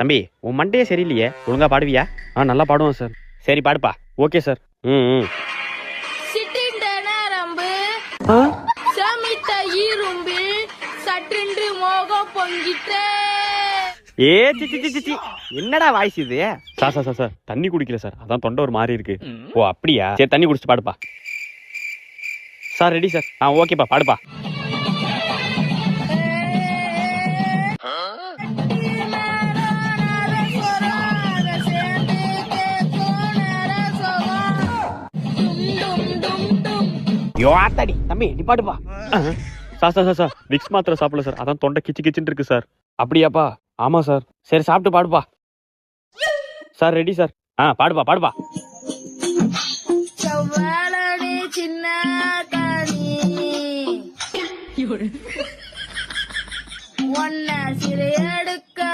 தம்பி உன் மண்டையே சரியில்லையே, ஒழுங்கா பாடுவியா? நல்லா பாடுவேன் சார். சரி பாடுப்பா. Okay sir. ம் சிட்டிண்ட நரம்பு சமித்த இரும்பு சற்றென்று மோகம் பொங்கிட்டே. ஏ சி என்னடா வாய்ஸ் இது? சார் தண்ணி குடிக்கல சார், அதான் தொண்டை ஒரு மாதிரி இருக்கு. ஓ அப்படியா, சரி தண்ணி குடிச்சிட்டு பாடுப்பா. Sir ready sir. ஓகேப்பா பாடுப்பா. யோத்தாடி தம்பி நீ பாடுப்பா. சார் விக்ஸ் மாத்திரை சாப்பிடல சார், அதான் தொண்டை கிச்சு கிச்சுன்னு இருக்கு சார். அப்படியாப்பா? ஆமா சார். சரி சாப்பிட்டு பாடுப்பா. Sir ready sir. பாடுப்பா. செவ்வாழனே சின்ன கனி ஒன்ன சிறை எடுக்க